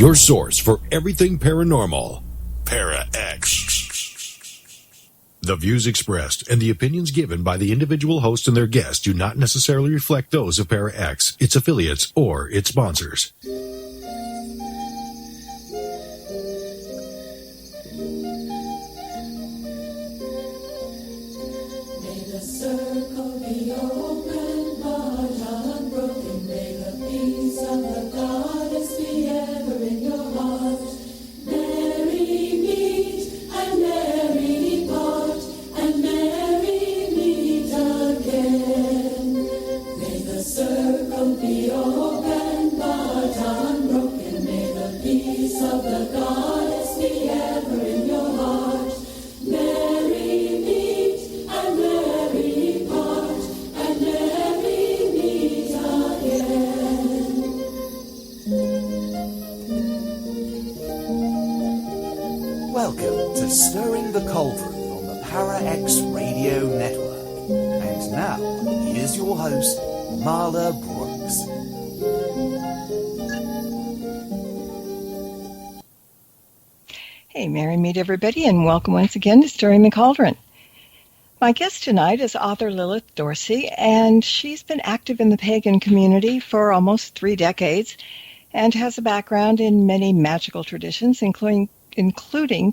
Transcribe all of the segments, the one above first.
your source for everything paranormal. Para X. The views expressed and the opinions given by the individual host and their guests do not necessarily reflect those of Para X, its affiliates, or its sponsors. Welcome to Stirring the Cauldron on the Para X Radio Network. And now, here's your host, Marla Brooks. Hey, merry meet everybody, and welcome once again to Stirring the Cauldron. My guest tonight is author Lilith Dorsey, and she's been active in the pagan community for almost 3 decades and has a background in many magical traditions, including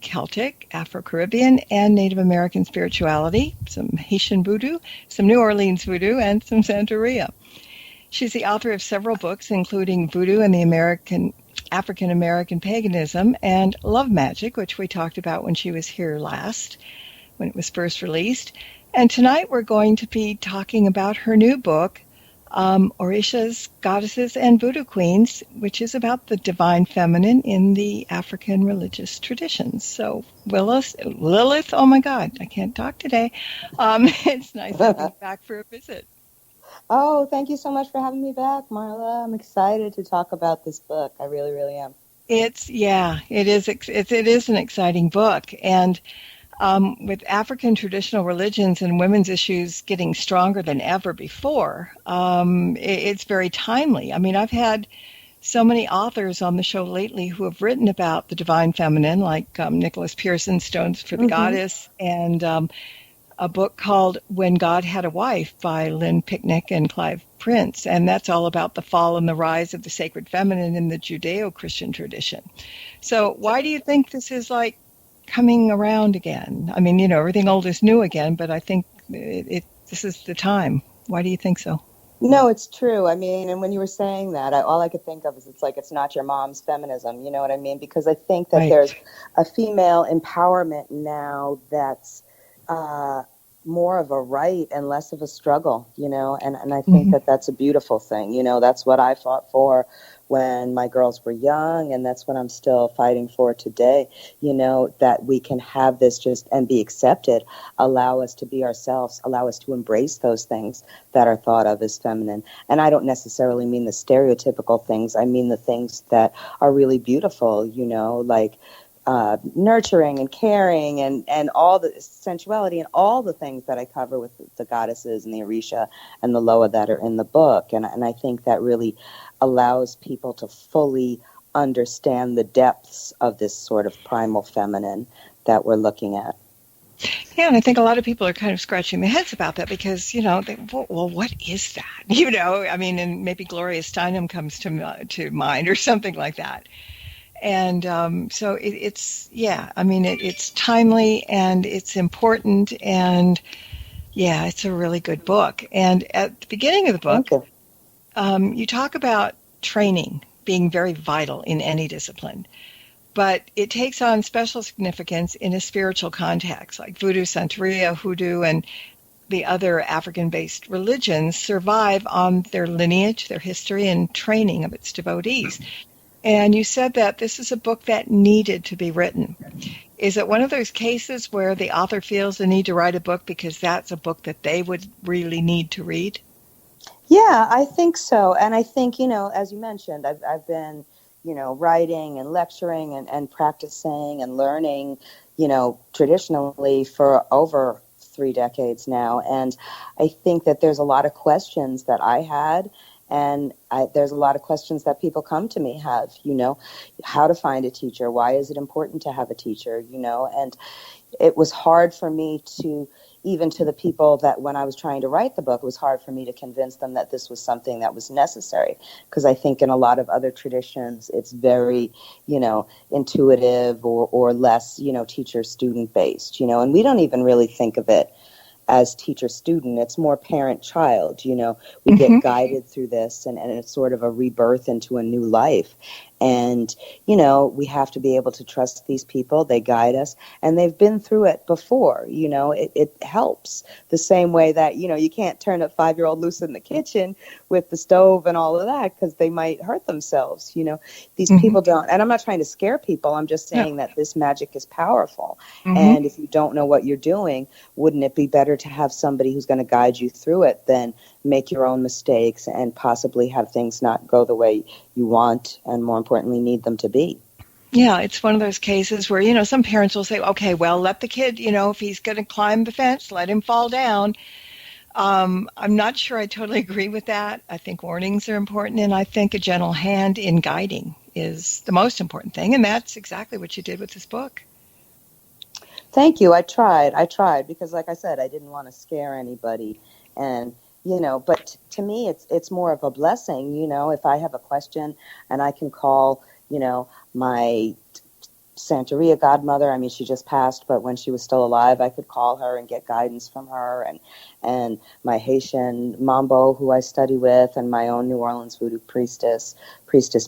Celtic, Afro-Caribbean, and Native American spirituality, some Haitian voodoo, some New Orleans voodoo, and some Santeria. She's the author of several books, including Voodoo and the African-American Paganism, and Love Magic, which we talked about when she was here last, when it was first released. And tonight we're going to be talking about her new book, Orishas, Goddesses, and Voodoo Queens, which is about the divine feminine in the African religious traditions. So, Lilith, oh my God, I can't talk today. It's nice to be back for a visit. Oh, thank you so much for having me back, Marla. I'm excited to talk about this book. I really, really am. It is an exciting book. And with African traditional religions and women's issues getting stronger than ever before, it's very timely. I mean, I've had so many authors on the show lately who have written about the divine feminine, like Nicholas Pearson's Stones for the Goddess, and a book called When God Had a Wife by Lynn Picnic and Clive Prince, and that's all about the fall and the rise of the sacred feminine in the Judeo-Christian tradition. So why do you think this is like coming around again? I mean, everything old is new again, but I think this is the time. Why do you think so? No, it's true. I mean, and when you were saying that, all I could think of is it's not your mom's feminism. You know what I mean? Because I think that there's a female empowerment now that's more of a right and less of a struggle, and I think that that's a beautiful thing. That's what I fought for when my girls were young, and that's what I'm still fighting for today, that we can have this and be accepted, allow us to be ourselves, allow us to embrace those things that are thought of as feminine. And I don't necessarily mean the stereotypical things. I mean the things that are really beautiful, like nurturing and caring and all the sensuality and all the things that I cover with the goddesses and the Orisha and the Loa that are in the book. And I think that really allows people to fully understand the depths of this sort of primal feminine that we're looking at. Yeah, and I think a lot of people are kind of scratching their heads about that because, what is that? I mean, and maybe Gloria Steinem comes to mind or something like that. And so it's timely and it's important, and it's a really good book. And at the beginning of the book, you talk about training being very vital in any discipline, but it takes on special significance in a spiritual context, like Voodoo, Santeria, Hoodoo, and the other African-based religions survive on their lineage, their history, and training of its devotees. And you said that this is a book that needed to be written. Is it one of those cases where the author feels the need to write a book because that's a book that they would really need to read? Yeah, I think so. And I think, as you mentioned, I've been, writing and lecturing and practicing and learning, traditionally for over 3 decades now. And I think that there's a lot of questions that I had And there's a lot of questions that people come to me have, how to find a teacher. Why is it important to have a teacher, and it was hard for me even to the people that when I was trying to write the book, it was hard for me to convince them that this was something that was necessary. Because I think in a lot of other traditions, it's very, intuitive or less, teacher-student based, and we don't even really think of it as teacher-student. It's more parent-child, we get guided through this, and it's sort of a rebirth into a new life. And, we have to be able to trust these people. They guide us, and they've been through it before. It helps the same way that, you can't turn a 5-year-old loose in the kitchen with the stove and all of that because they might hurt themselves. These people don't. And I'm not trying to scare people. I'm just saying that this magic is powerful. And if you don't know what you're doing, wouldn't it be better to have somebody who's going to guide you through it than make your own mistakes and possibly have things not go the way you want and, more importantly, need them to be? Yeah, it's one of those cases where, some parents will say, okay, well, let the kid, if he's going to climb the fence, let him fall down. I'm not sure I totally agree with that. I think warnings are important, and I think a gentle hand in guiding is the most important thing, and that's exactly what you did with this book. Thank you. I tried because, like I said, I didn't want to scare anybody. And, but to me, it's more of a blessing, if I have a question and I can call, my Santeria godmother. I mean, she just passed, but when she was still alive, I could call her and get guidance from her, and my Haitian Mambo, who I study with, and my own New Orleans voodoo priestess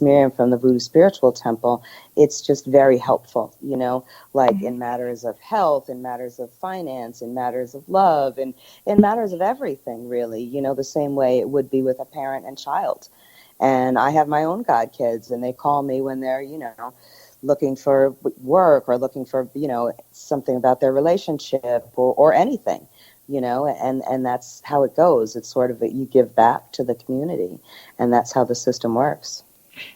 Miriam from the Voodoo Spiritual Temple. It's just very helpful, like in matters of health, in matters of finance, in matters of love, and in matters of everything, really, the same way it would be with a parent and child. And I have my own godkids, and they call me when they're, looking for work or looking for, something about their relationship or anything, and that's how it goes. It's sort of you give back to the community, and that's how the system works.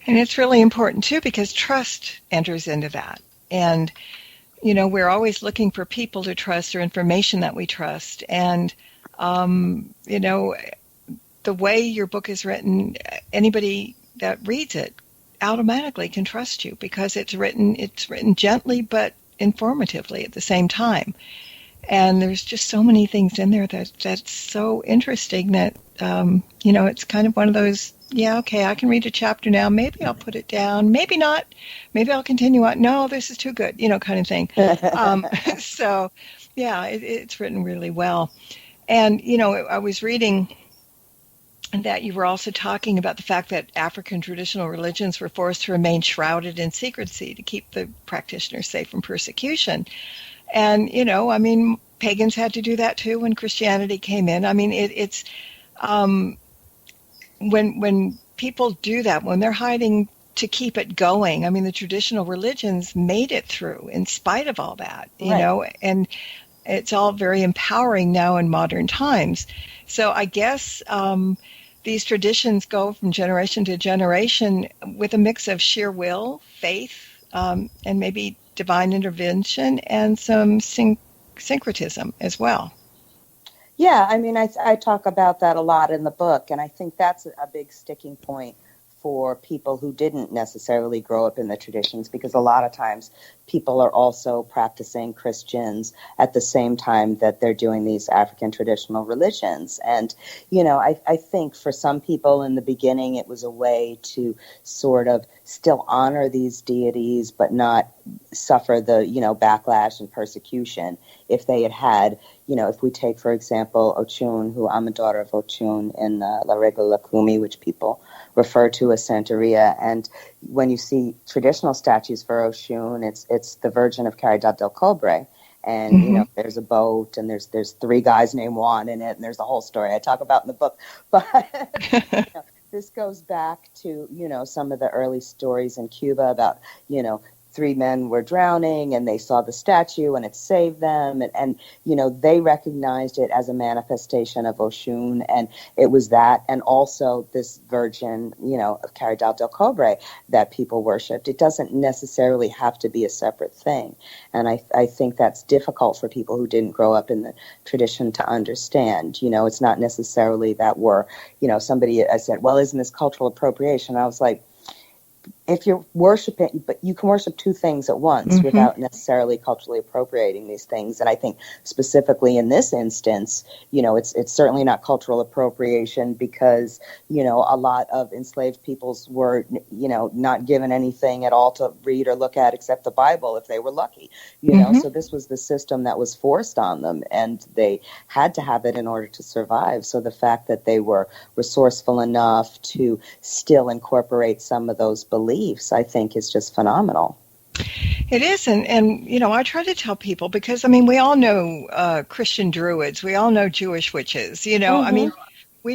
And it's really important, too, because trust enters into that. And, we're always looking for people to trust or information that we trust. And, the way your book is written, anybody that reads it automatically can trust you because it's written gently but informatively at the same time. And there's just so many things in there that's so interesting that, it's kind of one of those, okay, I can read a chapter now. Maybe I'll put it down. Maybe not. Maybe I'll continue on. No, this is too good, kind of thing. So, yeah, it's written really well. And, I was reading that you were also talking about the fact that African traditional religions were forced to remain shrouded in secrecy to keep the practitioners safe from persecution. And, pagans had to do that too when Christianity came in. I mean, it's when people do that, when they're hiding to keep it going, I mean, the traditional religions made it through in spite of all that, and it's all very empowering now in modern times. So I guess these traditions go from generation to generation with a mix of sheer will, faith, and maybe divine intervention and some syncretism as well. Yeah, I mean, I talk about that a lot in the book, and I think that's a big sticking point for people who didn't necessarily grow up in the traditions, because a lot of times people are also practicing Christians at the same time that they're doing these African traditional religions. And, I think for some people in the beginning, it was a way to sort of still honor these deities, but not suffer the, backlash and persecution if they had, if we take, for example, Oshun, who I'm a daughter of Oshun in La Regla Kumi, which people refer to as Santeria. And when you see traditional statues for Oshun, it's the Virgin of Caridad del Cobre. And, there's a boat, and there's 3 guys named Juan in it, and there's a whole story I talk about in the book. But this goes back to, some of the early stories in Cuba about, 3 men were drowning and they saw the statue and it saved them. And they recognized it as a manifestation of Oshun. And it was that. And also this virgin, of Caridad del Cobre that people worshipped. It doesn't necessarily have to be a separate thing. And I think that's difficult for people who didn't grow up in the tradition to understand. It's not necessarily that we're, somebody said, well, isn't this cultural appropriation? I was like, if you're worshiping, but you can worship two things at once without necessarily culturally appropriating these things. And I think specifically in this instance, it's certainly not cultural appropriation because, a lot of enslaved peoples were, not given anything at all to read or look at except the Bible if they were lucky, so this was the system that was forced on them and they had to have it in order to survive. So the fact that they were resourceful enough to still incorporate some of those beliefs, I think, is just phenomenal. It is, and I try to tell people because, we all know Christian Druids, we all know Jewish witches, we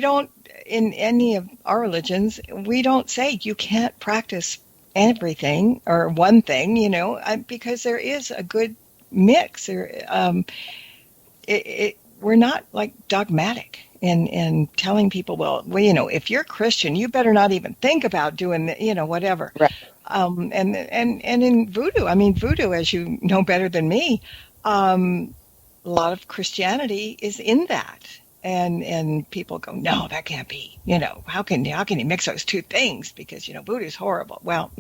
don't, in any of our religions, we don't say you can't practice everything or one thing, because there is a good mix. We're not like dogmatic in telling people, well, if you're Christian, you better not even think about doing, whatever. Right. And in voodoo, voodoo, as you know better than me, a lot of Christianity is in that. And people go, no, that can't be. How can you mix those two things? Because voodoo is horrible. Well,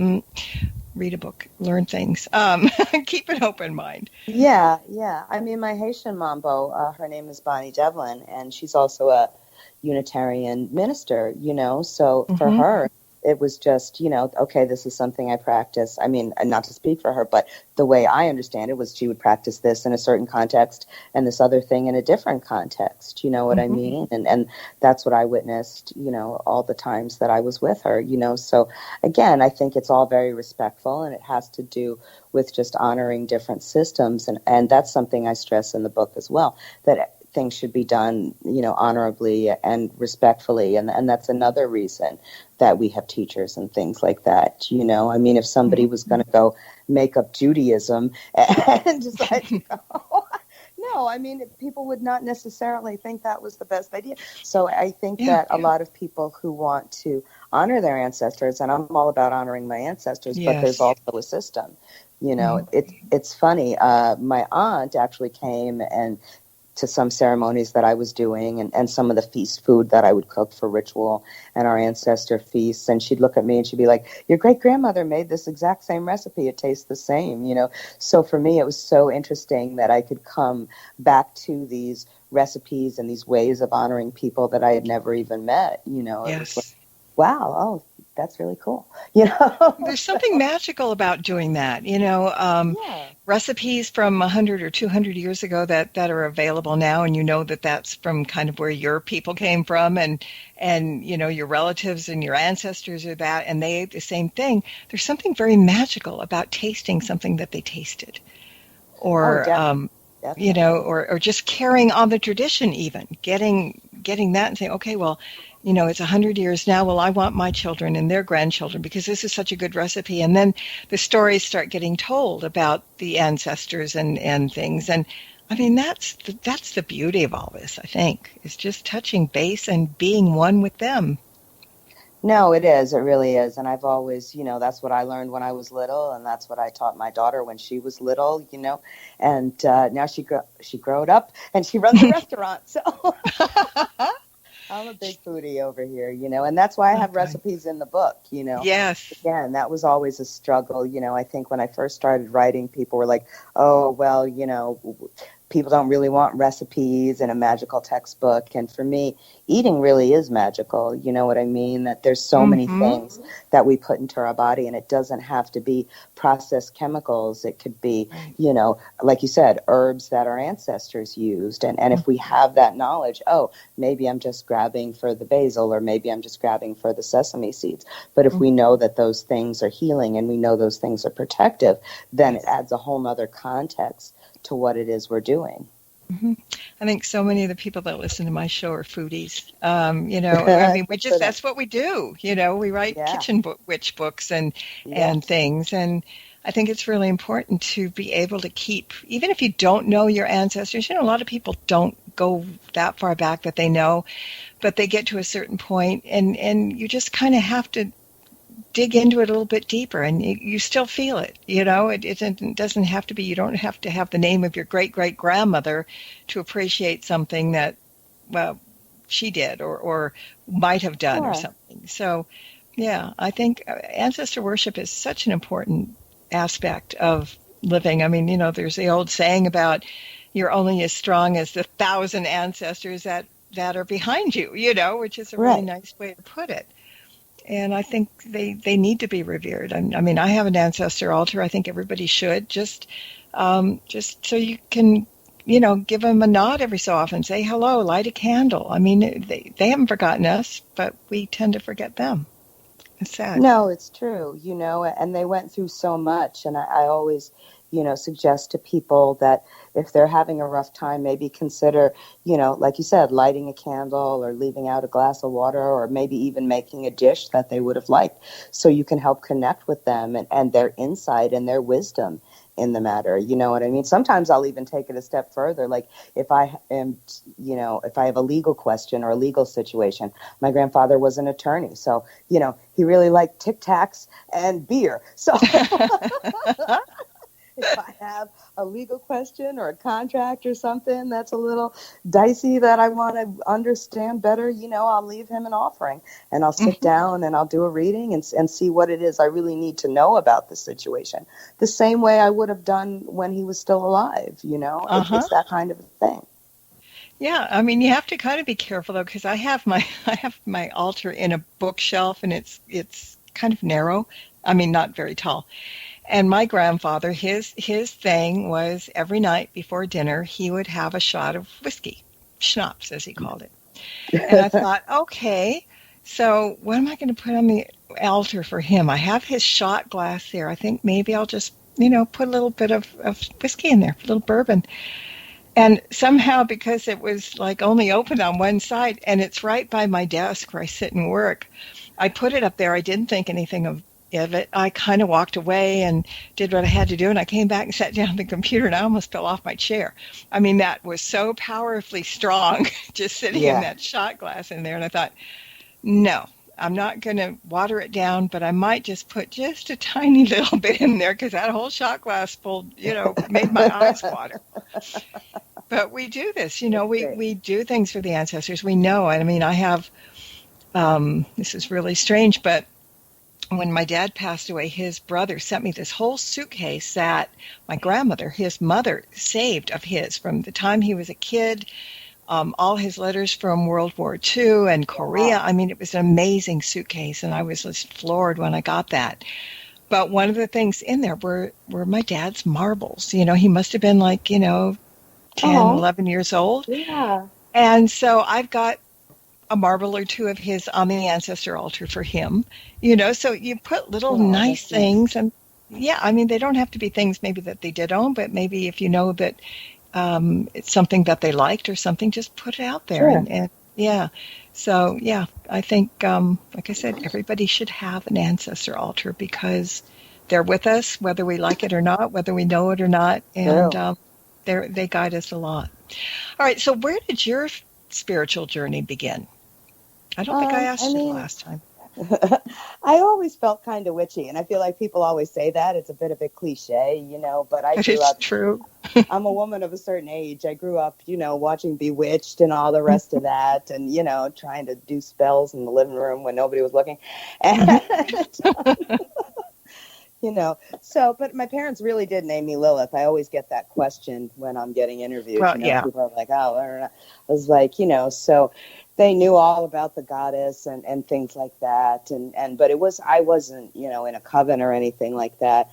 read a book, learn things, keep an open mind. Yeah. My Haitian mambo, her name is Bonnie Devlin, and she's also a Unitarian minister. So for her, it was just, okay, this is something I practice. Not to speak for her, but the way I understand it was she would practice this in a certain context and this other thing in a different context. You know what I mean? And that's what I witnessed, all the times that I was with her, So again, I think it's all very respectful and it has to do with just honoring different systems. And that's something I stress in the book as well, that things should be done, honorably and respectfully. And that's another reason that we have teachers and things like that. If somebody was going to go make up Judaism and decide to go, no, people would not necessarily think that was the best idea. So I think that a lot of people who want to honor their ancestors, and I'm all about honoring my ancestors, but there's also a system. It's funny. My aunt actually came and to some ceremonies that I was doing and some of the feast food that I would cook for ritual and our ancestor feasts. And she'd look at me and she'd be like, your great grandmother made this exact same recipe. It tastes the same, So for me, it was so interesting that I could come back to these recipes and these ways of honoring people that I had never even met, It was like, wow, that's really cool. There's something magical about doing that, recipes from 100 or 200 years ago that are available now. And that's from kind of where your people came from and your relatives and your ancestors are that, and they ate the same thing. There's something very magical about tasting something that they tasted or, definitely. Or just carrying on the tradition, even getting that and saying, okay, well, it's 100 years now. Well, I want my children and their grandchildren because this is such a good recipe. And then the stories start getting told about the ancestors and things. And that's the beauty of all this, I think, is just touching base and being one with them. No, it is. It really is. And I've always, that's what I learned when I was little. And that's what I taught my daughter when she was little, and now she growed up and she runs a restaurant. So I'm a big foodie over here, and that's why I have recipes in the book, Yes. Again, that was always a struggle. I think when I first started writing, people were like, oh, well, people don't really want recipes in a magical textbook. And for me, eating really is magical. You know what I mean? That there's so many things that we put into our body, and it doesn't have to be processed chemicals. It could be, like you said, herbs that our ancestors used. And if we have that knowledge, oh, maybe I'm just grabbing for the basil, or maybe I'm just grabbing for the sesame seeds. But if we know that those things are healing and we know those things are protective, then it adds a whole nother context to what it is we're doing. I think so many of the people that listen to my show are foodies. That's what we do. We write kitchen witch books and things. And I think it's really important to be able to keep, even if you don't know your ancestors, a lot of people don't go that far back that they know, but they get to a certain point and you just kind of have to dig into it a little bit deeper, and you still feel it. It doesn't have to be, you don't have to have the name of your great-great-grandmother to appreciate something that, well, she did or might have done or something. So, yeah, I think ancestor worship is such an important aspect of living. I mean, there's the old saying about you're only as strong as the 1,000 ancestors that are behind you, which is a really nice way to put it. And I think they need to be revered. I mean, I have an ancestor altar. I think everybody should, just so you can, give them a nod every so often, say hello, light a candle. I mean, they haven't forgotten us, but we tend to forget them. It's sad. No, it's true, and they went through so much. And I always, suggest to people that if they're having a rough time, maybe consider, like you said, lighting a candle or leaving out a glass of water or maybe even making a dish that they would have liked, so you can help connect with them and their insight and their wisdom in the matter. You know what I mean? Sometimes I'll even take it a step further. Like if I am, if I have a legal question or a legal situation, my grandfather was an attorney. So, he really liked Tic Tacs and beer. So if I have a legal question or a contract or something that's a little dicey that I want to understand better, I'll leave him an offering and I'll sit down and I'll do a reading and see what it is I really need to know about the situation. The same way I would have done when he was still alive, It's that kind of a thing. Yeah, I mean, you have to kind of be careful though, because I have my altar in a bookshelf and it's kind of narrow. I mean, not very tall. And my grandfather, his thing was every night before dinner, he would have a shot of whiskey, schnapps, as he called it. And I thought, okay, so what am I going to put on the altar for him? I have his shot glass there. I think maybe I'll just, put a little bit of whiskey in there, a little bourbon. And somehow, because it was like only open on one side, and it's right by my desk where I sit and work, I put it up there. I didn't think anything of it. I kind of walked away and did what I had to do, and I came back and sat down at the computer, and I almost fell off my chair. I mean, that was so powerfully strong, just sitting in that shot glass in there. And I thought, no, I'm not going to water it down, but I might just put just a tiny little bit in there, because that whole shot glass full, made my eyes water. But we do this, we do things for the ancestors. We know. I mean, I have, this is really strange, but when my dad passed away, his brother sent me this whole suitcase that my grandmother, his mother, saved of his from the time he was a kid, all his letters from World War II and Korea. Wow. I mean, it was an amazing suitcase, and I was just floored when I got that. But one of the things in there were my dad's marbles. He must have been like, 10, 11 years old. Yeah. And so I've got a marble or two of his on the ancestor altar for him, so you put little nice things. And I mean, they don't have to be things maybe that they did own, but maybe if you know that it's something that they liked or something, just put it out there. Sure. And so I think, like I said, everybody should have an ancestor altar, because they're with us, whether we like it or not, whether we know it or not. And they guide us a lot. All right. So where did your spiritual journey begin? I don't think I asked you the last time. I always felt kind of witchy, and I feel like people always say that. It's a bit of a cliche, but I grew up. True. I'm a woman of a certain age. I grew up, watching Bewitched and all the rest of that, and, trying to do spells in the living room when nobody was looking. And, but my parents really did name me Lilith. I always get that question when I'm getting interviewed. Well, People are like, oh, I don't know. I was like, so they knew all about the goddess and things like that. But I wasn't, in a coven or anything like that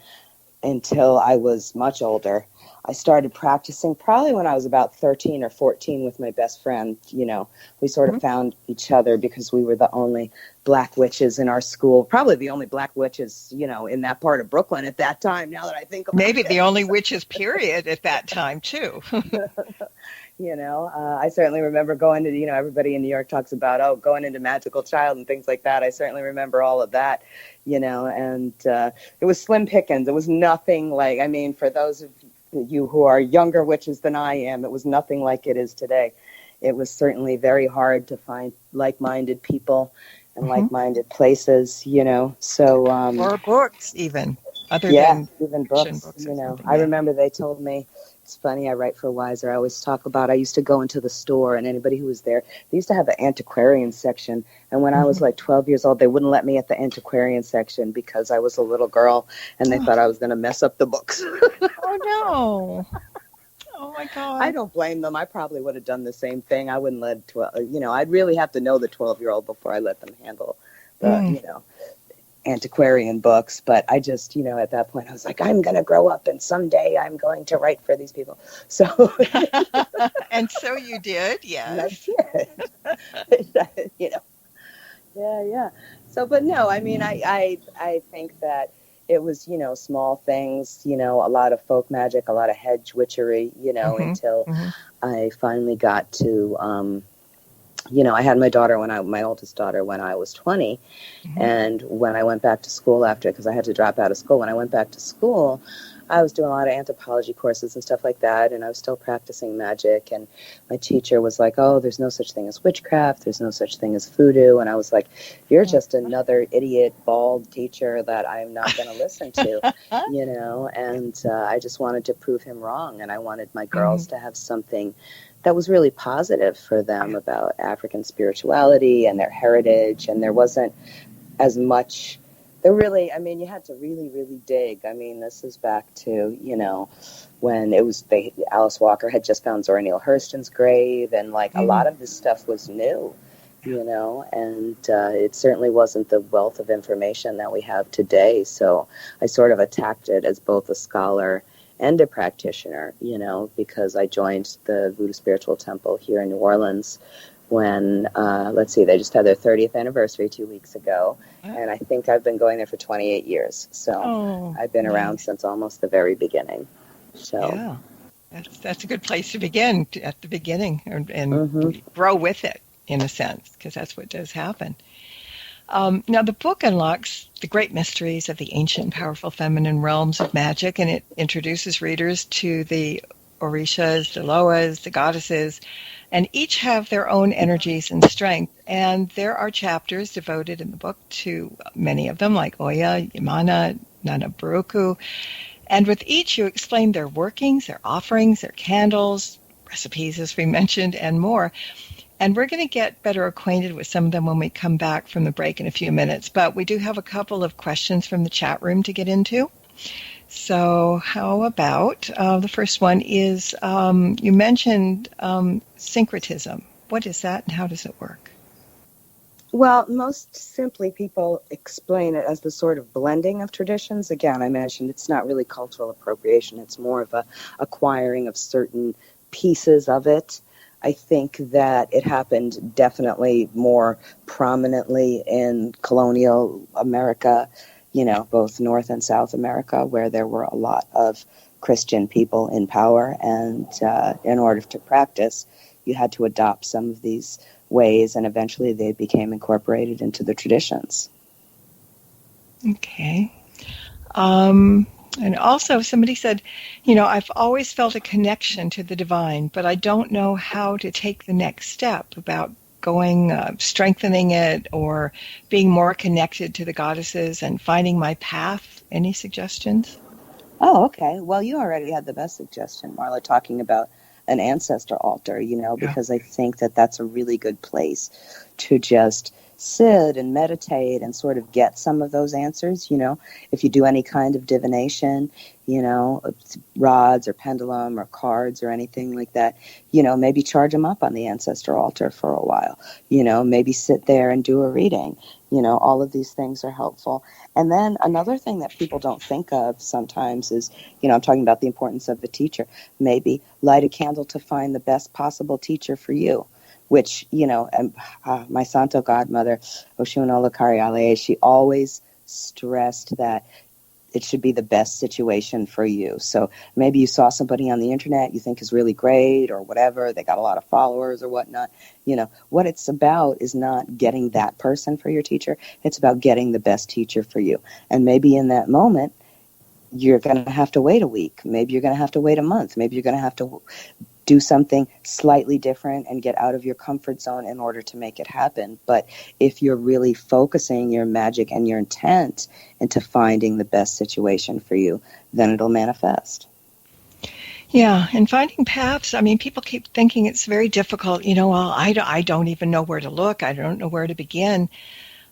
until I was much older. I started practicing probably when I was about 13 or 14 with my best friend. We sort of found each other because we were the only black witches in our school, probably the only black witches, in that part of Brooklyn at that time, now that I think about it. Maybe the only witches, period, at that time, too. I certainly remember going to, everybody in New York talks about, going into Magical Child and things like that. I certainly remember all of that, and it was slim pickings. It was nothing like, for those of you who are younger witches than I am, it was nothing like it is today. It was certainly very hard to find like-minded people and like-minded places, so... or books, even. Even books, I remember they told me, it's funny, I write for Wiser, I always talk about, I used to go into the store, and anybody who was there, they used to have an antiquarian section, and when I was like 12 years old, they wouldn't let me at the antiquarian section because I was a little girl, and they thought I was going to mess up the books. Oh, no. Oh, my God. I don't blame them. I probably would have done the same thing. I wouldn't let, I'd really have to know the 12-year-old before I let them handle the, antiquarian books, but I just, at that point I was like, I'm going to grow up and someday I'm going to write for these people. So, and so you did, yes. I did. Yeah. So, but no, I think that it was, small things, a lot of folk magic, a lot of hedge witchery, until I finally got to, I had my daughter my oldest daughter when I was 20. And when I went back to school because I had to drop out of school, when I went back to school, I was doing a lot of anthropology courses and stuff like that. And I was still practicing magic. And my teacher was like, oh, there's no such thing as witchcraft. There's no such thing as voodoo. And I was like, you're just another idiot, bald teacher that I'm not going to listen to, and I just wanted to prove him wrong. And I wanted my girls to have something that was really positive for them about African spirituality and their heritage. And there wasn't as much, you had to really, really dig. This is back to, when it was, Alice Walker had just found Zora Neale Hurston's grave, and a lot of this stuff was new, and it certainly wasn't the wealth of information that we have today. So I sort of attacked it as both a scholar and a practitioner, because I joined the Voodoo Spiritual Temple here in New Orleans when, they just had their 30th anniversary 2 weeks ago. And I think I've been going there for 28 years. So I've been around since almost the very beginning. So yeah, that's a good place to begin, at the beginning, and grow with it, in a sense, because that's what does happen. Now, the book unlocks the great mysteries of the ancient and powerful feminine realms of magic, and it introduces readers to the Orishas, the Loas, the goddesses, and each have their own energies and strength. And there are chapters devoted in the book to many of them, like Oya, Yemaya, Nana Buluku. And with each, you explain their workings, their offerings, their candles, recipes, as we mentioned, and more. And we're going to get better acquainted with some of them when we come back from the break in a few minutes. But we do have a couple of questions from the chat room to get into. So how about the first one is, you mentioned syncretism. What is that and how does it work? Well, most simply, people explain it as the sort of blending of traditions. Again, I mentioned it's not really cultural appropriation. It's more of a acquiring of certain pieces of it. I think that it happened definitely more prominently in colonial America, both North and South America, where there were a lot of Christian people in power. And in order to practice, you had to adopt some of these ways, and eventually they became incorporated into the traditions. Okay. And also somebody said, I've always felt a connection to the divine, but I don't know how to take the next step about going, strengthening it, or being more connected to the goddesses and finding my path. Any suggestions? Oh, okay. Well, you already had the best suggestion, Marla, talking about an ancestor altar, because I think that that's a really good place to just sit and meditate and sort of get some of those answers. If you do any kind of divination, rods or pendulum or cards or anything like that, maybe charge them up on the ancestor altar for a while, maybe sit there and do a reading, All of these things are helpful. And then another thing that people don't think of sometimes is, I'm talking about the importance of the teacher. Maybe light a candle to find the best possible teacher for you, which, my Santo godmother, Oshun Olakariale, she always stressed that it should be the best situation for you. So maybe you saw somebody on the internet you think is really great or whatever. They got a lot of followers or whatnot. What it's about is not getting that person for your teacher. It's about getting the best teacher for you. And maybe in that moment, you're going to have to wait a week. Maybe you're going to have to wait a month. Maybe you're going to have to do something slightly different and get out of your comfort zone in order to make it happen. But if you're really focusing your magic and your intent into finding the best situation for you, then it'll manifest. Yeah, and finding paths, people keep thinking it's very difficult. I don't even know where to look. I don't know where to begin.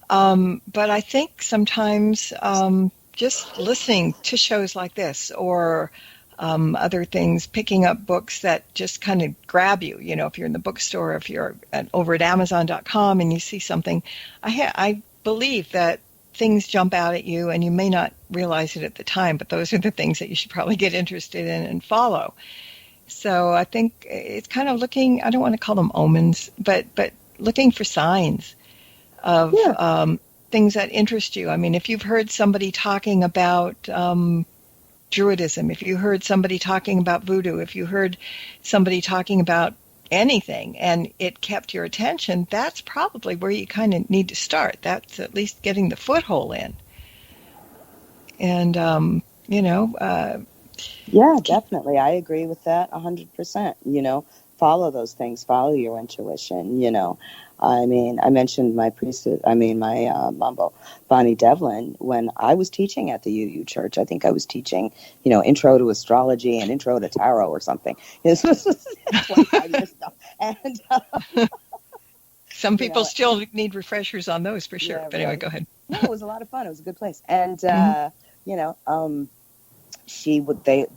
But I think sometimes just listening to shows like this or other things, picking up books that just kind of grab you. If you're in the bookstore, if you're over at Amazon.com and you see something, I believe that things jump out at you and you may not realize it at the time, but those are the things that you should probably get interested in and follow. So I think it's kind of looking, I don't want to call them omens, but looking for signs of things that interest you. If you've heard somebody talking about Druidism, if you heard somebody talking about voodoo, if you heard somebody talking about anything and it kept your attention, that's probably where you kind of need to start. That's at least getting the foothold in. And, yeah, definitely. I agree with that 100%. Follow those things, follow your intuition, I mentioned my priestess, my Mambo, Bonnie Devlin, when I was teaching at the UU Church. I think I was teaching, intro to astrology and intro to tarot or something. This was 25 years ago. And some people still need refreshers on those for sure. But anyway, go ahead. No, it was a lot of fun. It was a good place. And,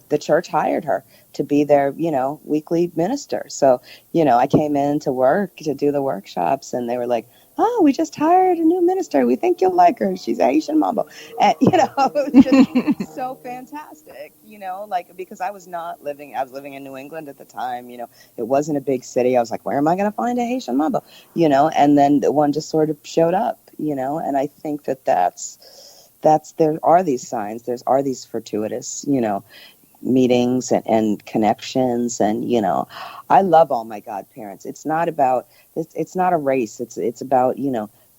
the church hired her to be their, weekly minister. So, I came in to work to do the workshops and they were like, oh, we just hired a new minister. We think you'll like her. She's Haitian Mambo. And, it was just so fantastic, because I was living in New England at the time, it wasn't a big city. I was like, where am I going to find a Haitian Mambo? And then the one just sort of showed up, and I think there are these signs, there are these fortuitous, meetings and connections. And, I love all my godparents. It's not a race. It's about,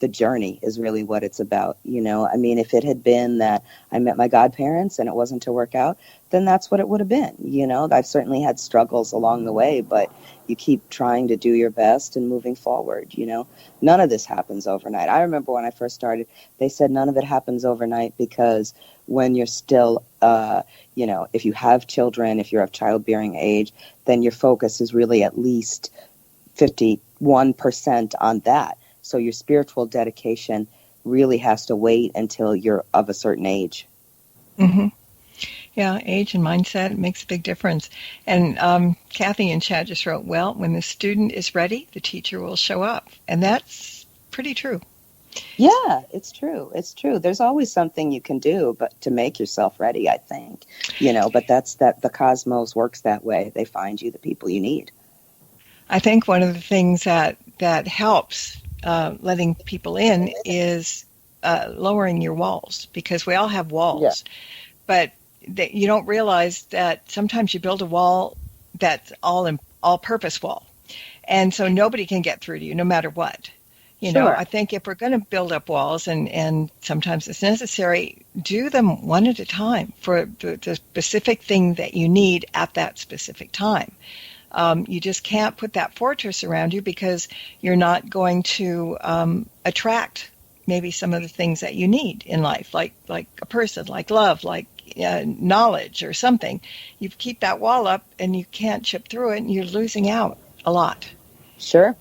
the journey is really what it's about. If it had been that I met my godparents and it wasn't to work out, then that's what it would have been. I've certainly had struggles along the way, but you keep trying to do your best and moving forward. None of this happens overnight. I remember when I first started, they said none of it happens overnight because when you're still, if you have children, if you're of childbearing age, then your focus is really at least 51% on that. So your spiritual dedication really has to wait until you're of a certain age. Mm-hmm. Yeah, age and mindset makes a big difference. And Kathy in chat just wrote, well, when the student is ready, the teacher will show up. And that's pretty true. Yeah, it's true. It's true. There's always something you can do but to make yourself ready, I think. But that's the cosmos works that way. They find you the people you need. I think one of the things that helps letting people in is lowering your walls, because we all have walls. Yeah. But you don't realize that sometimes you build a wall that's all-purpose wall. And so nobody can get through to you no matter what. Sure. I think if we're going to build up walls, and sometimes it's necessary, do them one at a time for the specific thing that you need at that specific time. You just can't put that fortress around you because you're not going to attract maybe some of the things that you need in life, like a person, like love, like knowledge or something. You keep that wall up and you can't chip through it, and you're losing out a lot. Sure.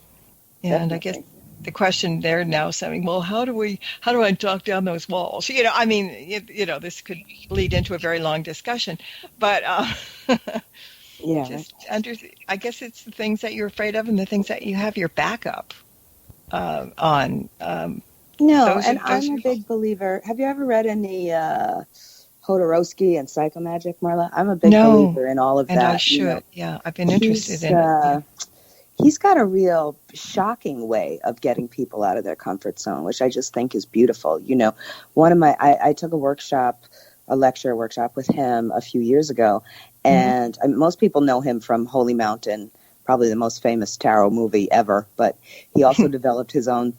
And I guess the question there now is saying, well, how do I knock down those walls? This could lead into a very long discussion, but I guess it's the things that you're afraid of and the things that you have your backup on. No, and I'm a big believer. Have you ever read any Hodorowski and Psychomagic, Marla? I'm a big believer in all of that. And I should. Yeah, I've been interested in it. Yeah. He's got a real shocking way of getting people out of their comfort zone, which I just think is beautiful. You know, I took a lecture workshop with him a few years ago, and most people know him from Holy Mountain, probably the most famous tarot movie ever, but he also developed his own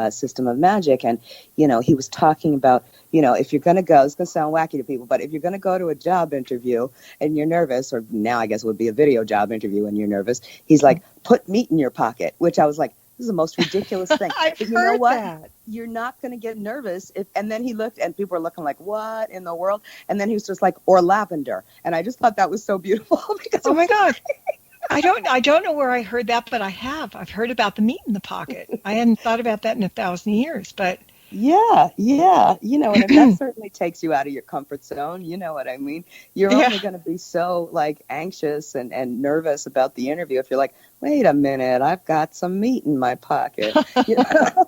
system of magic. And, you know, he was talking about, you know, if you're going to go, it's going to sound wacky to people, but if you're going to go to a job interview and you're nervous, or now I guess it would be a video job interview and you're nervous, he's like, put meat in your pocket, which I was like, this is the most ridiculous thing. I've but you heard know what? that. You're not going to get nervous. And then he looked, and people were looking like, what in the world? And then he was just like, or lavender. And I just thought that was so beautiful. Because oh my God. I don't know where I heard that, but I have. I've heard about the meat in the pocket. I hadn't thought about that in 1,000 years, but yeah. You know, and that certainly takes you out of your comfort zone. You know what I mean? You're only going to be so like anxious and nervous about the interview if you're like, wait a minute, I've got some meat in my pocket. You know?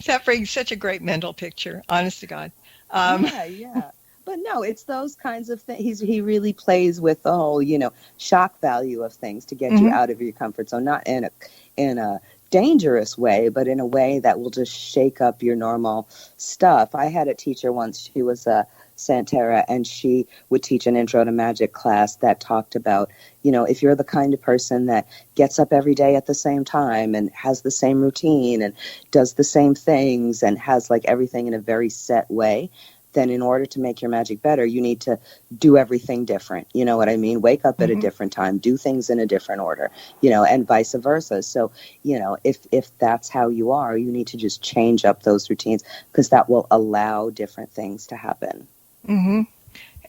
That brings such a great mental picture, honest to God. Yeah. But no, it's those kinds of things. He really plays with the whole, you know, shock value of things to get you out of your comfort zone, not in a dangerous way, but in a way that will just shake up your normal stuff. I had a teacher once, she was a Santera, and she would teach an intro to magic class that talked about, you know, if you're the kind of person that gets up every day at the same time and has the same routine and does the same things and has like everything in a very set way, then in order to make your magic better, you need to do everything different. You know what I mean? Wake up at a different time, do things in a different order, you know, and vice versa. So, you know, if that's how you are, you need to just change up those routines because that will allow different things to happen.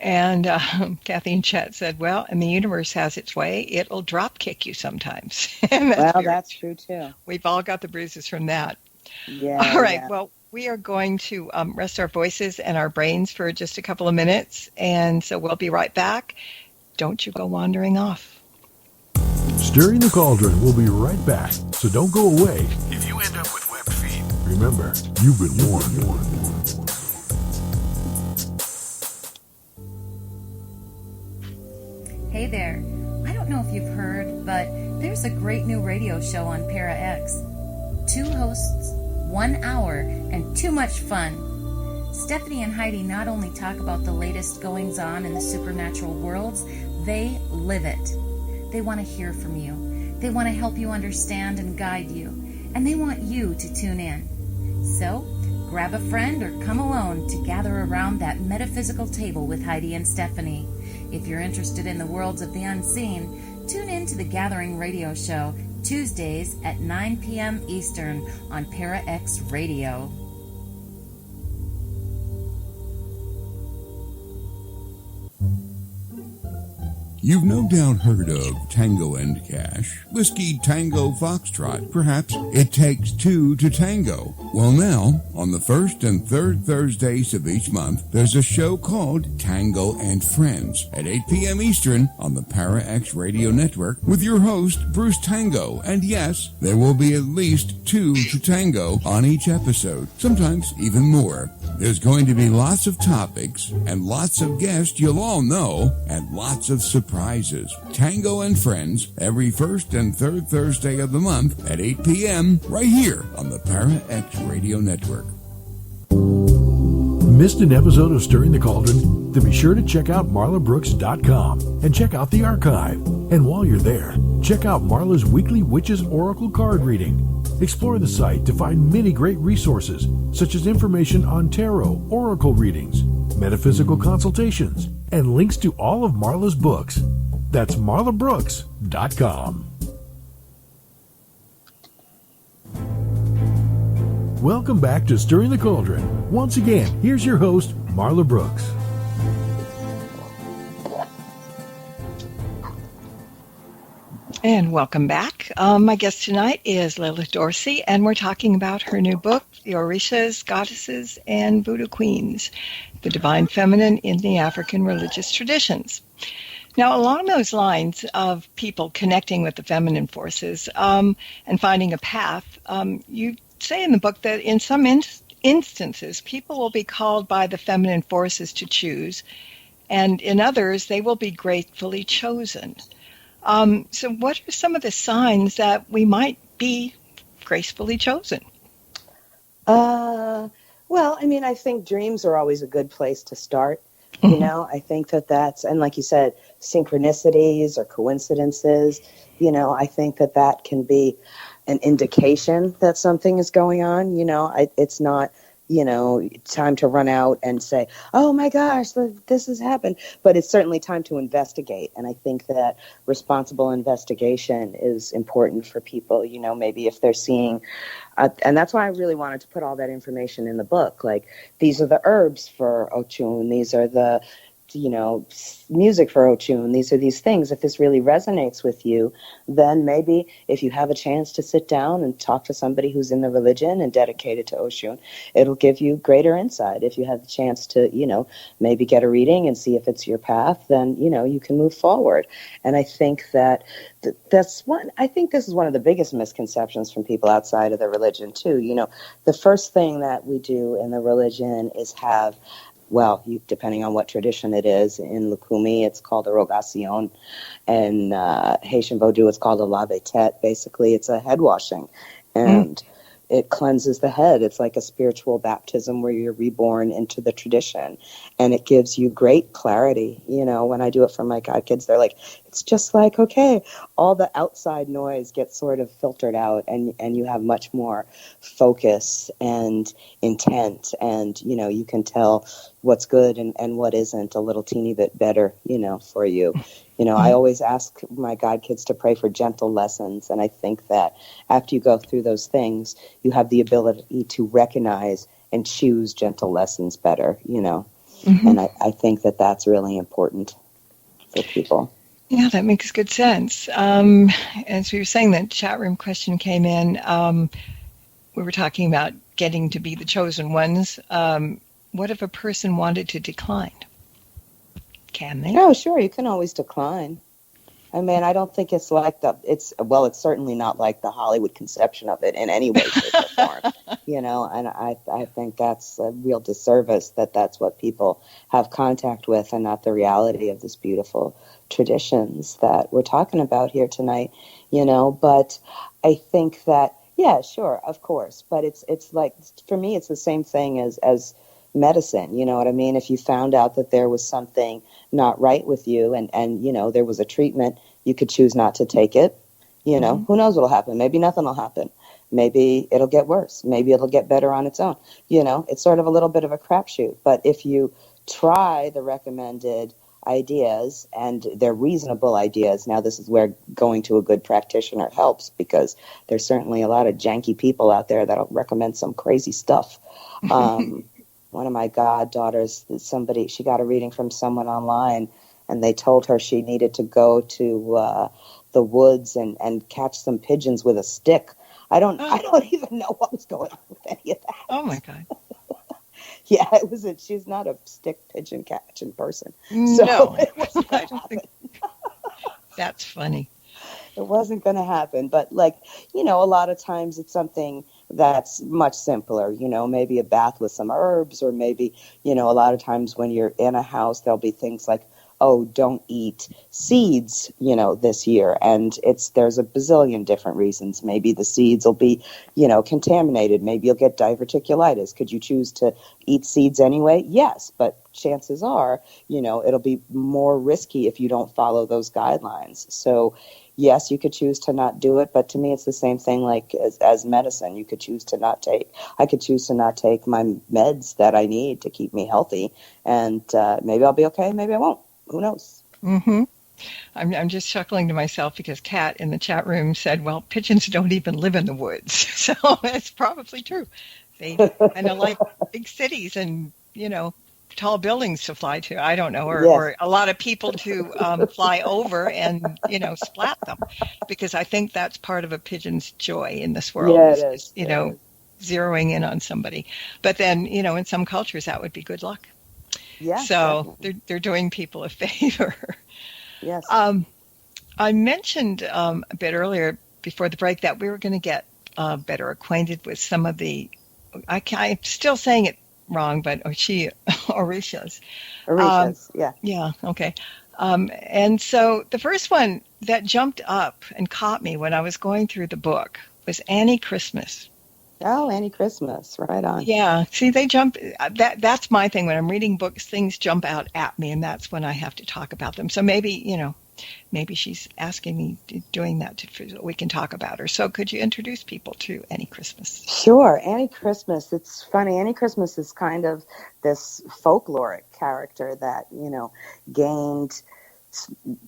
And Kathy in chat said, well, and the universe has its way. It'll drop kick you sometimes. And that's true too. We've all got the bruises from that. Yeah. All right. Yeah. Well, we are going to rest our voices and our brains for just a couple of minutes, and so we'll be right back. Don't you go wandering off. Stirring the Cauldron will be right back, so don't go away. If you end up with webbed feet, remember, you've been warned. Hey there. I don't know if you've heard, but there's a great new radio show on Para X. 2 hosts, 1 hour, and too much fun. Stephanie and Heidi not only talk about the latest goings-on in the supernatural worlds, they live it. They want to hear from you. They want to help you understand and guide you. And they want you to tune in. So, grab a friend or come alone to gather around that metaphysical table with Heidi and Stephanie. If you're interested in the worlds of the unseen, tune in to the Gathering Radio Show, Tuesdays at 9 p.m. Eastern on Para X Radio. You've no doubt heard of Tango and Cash, Whiskey Tango Foxtrot. Perhaps it takes 2 to tango. Well, now, on the first and third Thursdays of each month, there's a show called Tango and Friends at 8 p.m. Eastern on the Para X Radio Network with your host, Bruce Tango. And yes, there will be at least 2 to tango on each episode, sometimes even more. There's going to be lots of topics and lots of guests you'll all know and lots of surprises. Tango and Friends every first and third Thursday of the month at 8 p.m. right here on the Para X Radio Network. Missed an episode of Stirring the Cauldron? Then be sure to check out marlabrooks.com and check out the archive. And while you're there, check out Marla's weekly Witches Oracle card reading. Explore the site to find many great resources, such as information on tarot, oracle readings, metaphysical consultations, and links to all of Marla's books. That's marlabrooks.com. Welcome back to Stirring the Cauldron. Once again, here's your host, Marla Brooks. And welcome back. My guest tonight is Lilith Dorsey, and we're talking about her new book, The Orishas, Goddesses, and Voodoo Queens, the Divine Feminine in the African Religious Traditions. Now, along those lines of people connecting with the feminine forces and finding a path, you say in the book that in some instances, people will be called by the feminine forces to choose, and in others, they will be gratefully chosen. So what are some of the signs that we might be gracefully chosen? Well, I mean, I think dreams are always a good place to start. You know, I think that's, and like you said, synchronicities or coincidences, you know, I think that can be an indication that something is going on. You know, it's not, you know, time to run out and say, oh my gosh, this has happened. But it's certainly time to investigate. And I think that responsible investigation is important for people, you know, maybe if they're seeing, and that's why I really wanted to put all that information in the book. Like, these are the herbs for Oshun. These are the, you know, music for Oshun. These are these things. If this really resonates with you, then maybe if you have a chance to sit down and talk to somebody who's in the religion and dedicated to Oshun, it'll give you greater insight. If you have the chance to, you know, maybe get a reading and see if it's your path, then, you know, you can move forward. And I think that I think this is one of the biggest misconceptions from people outside of the religion too. You know, the first thing that we do in the religion is have, well, depending on what tradition it is, in Lukumi, it's called a rogacion, and Haitian Vodou, it's called a lave tete. Basically, it's a head washing, and it cleanses the head. It's like a spiritual baptism where you're reborn into the tradition, and it gives you great clarity. You know, when I do it for my godkids, they're like, it's just like, okay, all the outside noise gets sort of filtered out, and you have much more focus and intent, and, you know, you can tell what's good and what isn't a little teeny bit better, you know, for you. You know, I always ask my godkids to pray for gentle lessons, and I think that after you go through those things, you have the ability to recognize and choose gentle lessons better, you know. And I think that's really important for people. Yeah, that makes good sense. As we were saying, that chat room question came in. We were talking about getting to be the chosen ones. What if a person wanted to decline? Can they? Oh, sure. You can always decline. I mean, I don't think it's like it's certainly not like the Hollywood conception of it in any way, shape, or form. You know, and I think that's a real disservice that that's what people have contact with and not the reality of this beautiful traditions that we're talking about here tonight, you know. But I think that, yeah, sure, of course. But it's like, for me, it's the same thing as medicine. You know what I mean? If you found out that there was something not right with you and you know, there was a treatment, you could choose not to take it. You know, who knows what'll happen? Maybe nothing will happen. Maybe it'll get worse. Maybe it'll get better on its own. You know, it's sort of a little bit of a crapshoot. But if you try the recommended ideas, and they're reasonable ideas, now this is where going to a good practitioner helps, because there's certainly a lot of janky people out there that'll recommend some crazy stuff. One of my goddaughters, she got a reading from someone online, and they told her she needed to go to the woods and catch some pigeons with a stick. I don't even know what was going on with any of that. Oh my God. Yeah, she's not a stick pigeon catching person. No, I don't think that's funny. It wasn't going to happen. But, like, you know, a lot of times it's something that's much simpler, you know, maybe a bath with some herbs, or maybe, you know, a lot of times when you're in a house, there'll be things like, oh, don't eat seeds, you know, this year. And there's a bazillion different reasons. Maybe the seeds will be, you know, contaminated. Maybe you'll get diverticulitis. Could you choose to eat seeds anyway? Yes, but chances are, you know, it'll be more risky if you don't follow those guidelines. So yes, you could choose to not do it, but to me, it's the same thing like as medicine. You could choose to not take. I could choose to not take my meds that I need to keep me healthy, and maybe I'll be okay, maybe I won't. Who knows? I'm just chuckling to myself because Kat in the chat room said, well, pigeons don't even live in the woods. So it's probably true. They kind of like big cities and, you know, tall buildings to fly to. I don't know, or a lot of people to fly over and, you know, splat them, because I think that's part of a pigeon's joy in this world. Yeah, it is. You know, zeroing in on somebody. But then, you know, in some cultures that would be good luck. Yeah. So they're doing people a favor. Yes. I mentioned a bit earlier before the break that we were going to get better acquainted with some of the, I'm still saying it wrong, but Orishas. Orishas, yeah. Yeah, okay. And so the first one that jumped up and caught me when I was going through the book was Annie Christmas. Oh, Annie Christmas, right on. Yeah, see, they jump. That's my thing. When I'm reading books, things jump out at me, and that's when I have to talk about them. So maybe she's asking me, doing that so we can talk about her. So could you introduce people to Annie Christmas? Sure. Annie Christmas. It's funny. Annie Christmas is kind of this folkloric character that, gained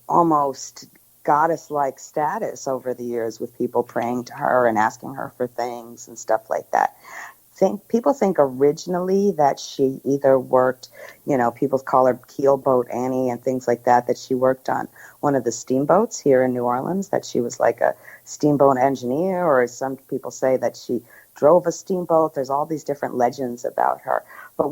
almost goddess-like status over the years with people praying to her and asking her for things and stuff like that. People think originally that she either worked, people call her Keelboat Annie and things like that she worked on one of the steamboats here in New Orleans, that she was like a steamboat engineer, or some people say that she drove a steamboat. There's all these different legends about her. But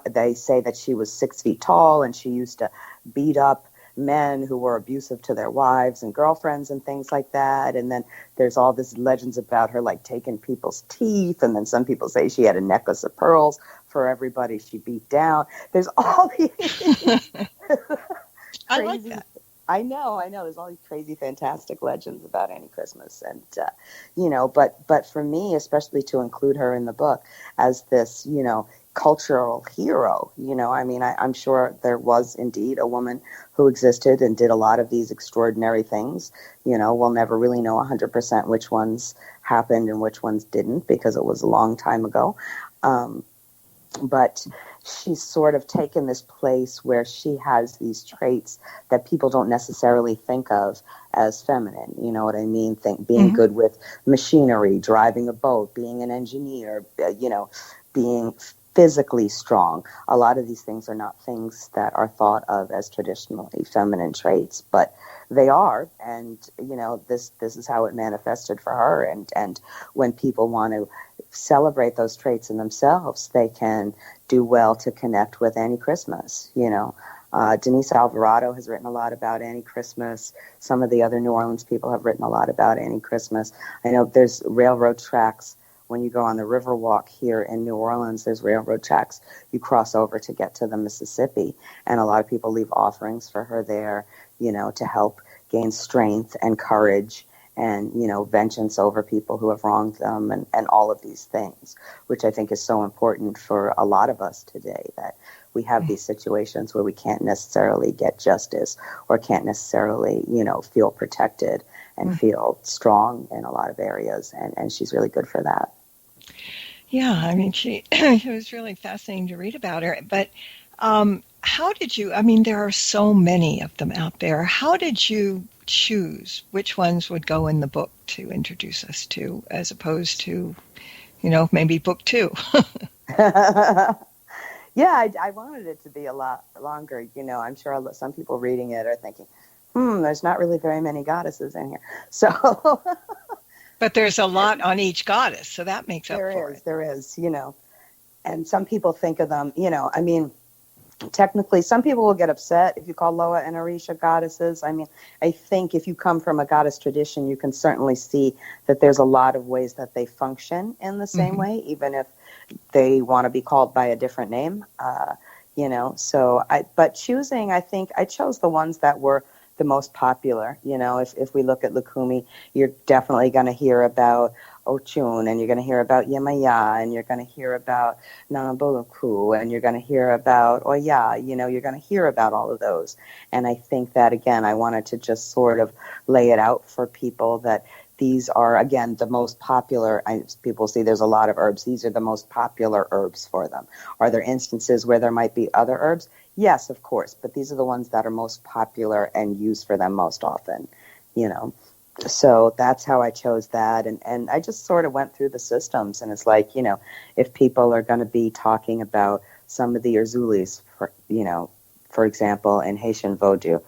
they say that she was 6 feet tall and she used to beat up men who were abusive to their wives and girlfriends and things like that. And then there's all these legends about her, like taking people's teeth. And then some people say she had a necklace of pearls for everybody she beat down. There's all these I like that. I know. There's all these crazy, fantastic legends about Annie Christmas. And, but for me, especially to include her in the book as this, cultural hero, I'm sure there was indeed a woman who existed and did a lot of these extraordinary things. We'll never really know 100% which ones happened and which ones didn't, because it was a long time ago. But she's sort of taken this place where she has these traits that people don't necessarily think of as feminine. You know what I mean? Being good with machinery, driving a boat, being an engineer, being physically strong. A lot of these things are not things that are thought of as traditionally feminine traits, but they are. And, this is how it manifested for her. And when people want to celebrate those traits in themselves, they can do well to connect with Annie Christmas. Denise Alvarado has written a lot about Annie Christmas. Some of the other New Orleans people have written a lot about Annie Christmas. I know there's railroad tracks. When you go on the Riverwalk here in New Orleans, there's railroad tracks you cross over to get to the Mississippi. And a lot of people leave offerings for her there, to help gain strength and courage and, vengeance over people who have wronged them and all of these things, which I think is so important for a lot of us today, that we have these situations where we can't necessarily get justice or can't necessarily, feel protected and feel strong in a lot of areas. And she's really good for that. Yeah, I mean, it was really fascinating to read about her. But how did you, there are so many of them out there. How did you choose which ones would go in the book to introduce us to, as opposed to, maybe book 2? Yeah, I wanted it to be a lot longer. I'm sure some people reading it are thinking, there's not really very many goddesses in here. So, but there's a lot on each goddess, so that makes up for it. There is, and some people think of them, technically, some people will get upset if you call Loa and Orisha goddesses. I think if you come from a goddess tradition, you can certainly see that there's a lot of ways that they function in the same way, even if they want to be called by a different name, but choosing, I think I chose the ones that were the most popular. If we look at Lukumi, you're definitely going to hear about Oshun, and you're going to hear about Yemaya, and you're going to hear about Nana Buluku, and you're going to hear about Oya, you're going to hear about all of those. And I think that, again, I wanted to just sort of lay it out for people that these are, again, the most popular. People see there's a lot of herbs. These are the most popular herbs for them. Are there instances where there might be other herbs? Yes, of course, but these are the ones that are most popular and used for them most often, So that's how I chose that. And I just sort of went through the systems, and it's like, if people are going to be talking about some of the Urzulis, for example, in Haitian Vodou,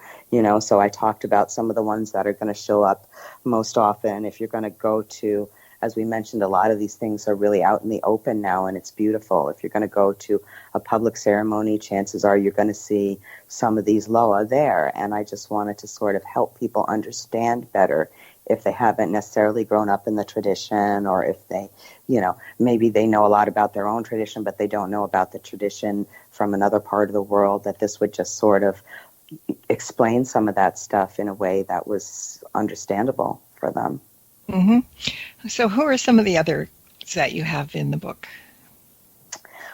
so I talked about some of the ones that are going to show up most often. If you're going to go to, as we mentioned, a lot of these things are really out in the open now, and it's beautiful. If you're going to go to a public ceremony, chances are you're going to see some of these Loa there. And I just wanted to sort of help people understand better if they haven't necessarily grown up in the tradition, or if they, maybe they know a lot about their own tradition, but they don't know about the tradition from another part of the world, that this would just sort of explain some of that stuff in a way that was understandable for them. Mm-hmm. So who are some of the others that you have in the book?